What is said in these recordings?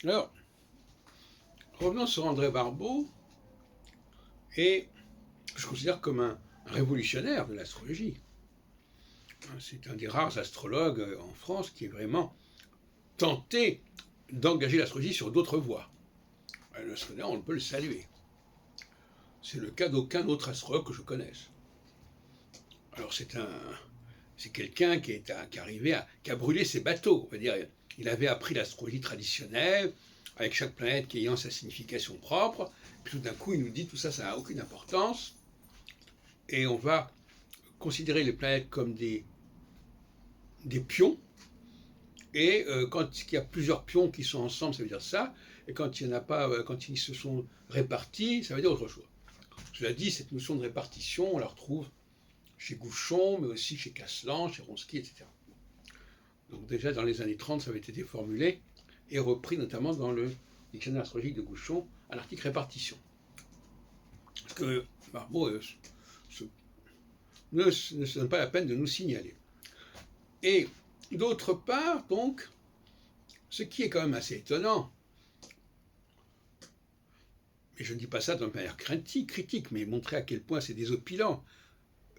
Alors, revenons sur André Barbeau, et je considère comme un révolutionnaire de l'astrologie. C'est un des rares astrologues en France qui est vraiment tenté d'engager l'astrologie sur d'autres voies. Cela, on peut le saluer. C'est le cas d'aucun autre astrologue que je connaisse. Alors c'est quelqu'un qui a brûlé ses bateaux. On va dire, il avait appris l'astrologie traditionnelle, avec chaque planète qui ayant sa signification propre. Puis tout d'un coup, il nous dit tout ça, ça n'a aucune importance. Et on va considérer les planètes comme des pions. Et quand il y a plusieurs pions qui sont ensemble, ça veut dire ça. Et quand il n'y en a pas, quand ils se sont répartis, ça veut dire autre chose. Cela dit, cette notion de répartition, on la retrouve chez Gouchon, mais aussi chez Casselan, chez Ronsky, etc. Donc déjà dans les années 30, ça avait été formulé et repris notamment dans le dictionnaire astrologique de Gouchon à l'article répartition. Parce que Barbeau ne se donne pas la peine de nous signaler. Et d'autre part, donc, ce qui est quand même assez étonnant, et je ne dis pas ça d'une manière critique, mais montrer à quel point c'est désopilant.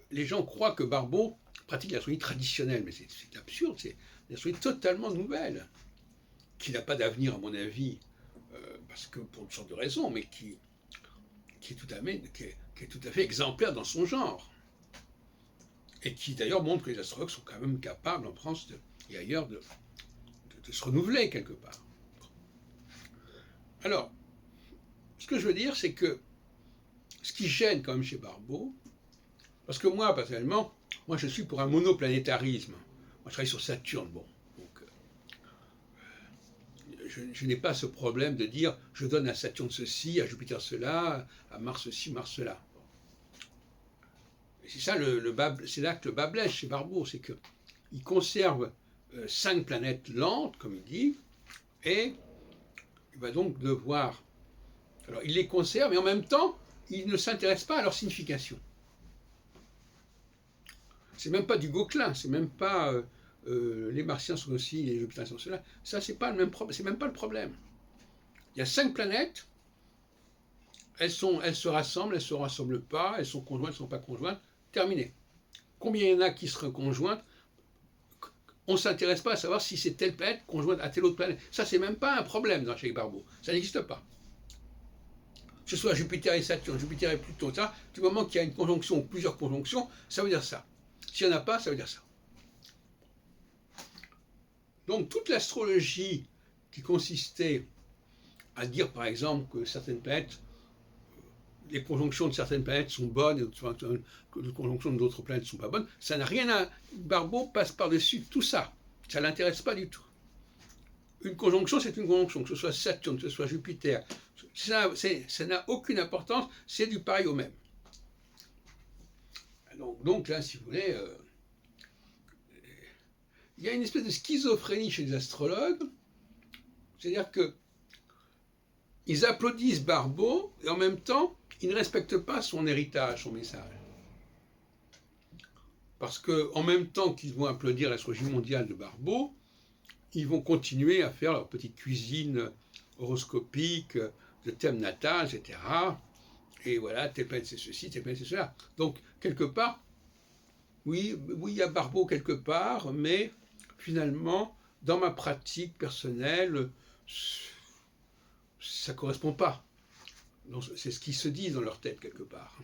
Les gens croient que Barbeau pratique l'astrologie traditionnelle, mais c'est absurde, c'est une astrologie totalement nouvelle, qui n'a pas d'avenir, à mon avis, parce que pour une sorte de raison, mais qui est tout à fait exemplaire dans son genre. Et qui d'ailleurs montre que les astrologues sont quand même capables, en France et ailleurs, de se renouveler quelque part. Alors, ce que je veux dire, c'est que ce qui gêne quand même chez Barbeau, parce que moi, personnellement, je suis pour un monoplanétarisme. Moi, je travaille sur Saturne, bon. Donc, je n'ai pas ce problème de dire je donne à Saturne ceci, à Jupiter cela, à Mars ceci, Mars cela. Bon. Et c'est ça c'est là que le bas blesse chez Barbeau, c'est qu'il conserve 5 planètes lentes, comme il dit, et il va donc devoir. Alors, il les conserve, mais en même temps, il ne s'intéresse pas à leur signification. C'est même pas du Gauquelin, c'est même pas les Martiens sont aussi, les Jupitériens sont cela. Ça, c'est pas le même problème, c'est même pas le problème. Il y a 5 planètes, elles se rassemblent, elles se rassemblent pas, elles sont conjointes, elles sont pas conjointes, terminé. Combien il y en a qui seraient conjointes? On ne s'intéresse pas à savoir si c'est telle planète conjointe à telle autre planète. Ça, c'est même pas un problème dans chez Barbeau. Ça n'existe pas. Que ce soit Jupiter et Saturne, Jupiter et Pluton, ça, du moment qu'il y a une conjonction ou plusieurs conjonctions, ça veut dire ça. S'il n'y en a pas, ça veut dire ça. Donc toute l'astrologie qui consistait à dire par exemple que certaines planètes, les conjonctions de certaines planètes sont bonnes et que les conjonctions d'autres planètes ne sont pas bonnes, ça n'a rien à. Barbeau passe par-dessus tout ça. Ça ne l'intéresse pas du tout. Une conjonction, c'est une conjonction, que ce soit Saturne, que ce soit Jupiter. Ça n'a aucune importance, c'est du pareil au même. Donc là, si vous voulez, il y a une espèce de schizophrénie chez les astrologues, c'est-à-dire que ils applaudissent Barbeau et en même temps, ils ne respectent pas son héritage, son message. Parce qu'en même temps qu'ils vont applaudir l'astrologie mondiale de Barbeau, ils vont continuer à faire leur petite cuisine horoscopique, de thème natal, etc. Et voilà, telle planète c'est ceci, telle planète c'est cela. Donc, quelque part, oui, il y a Barbeau quelque part, mais finalement, dans ma pratique personnelle, ça ne correspond pas. C'est ce qui se dit dans leur tête quelque part.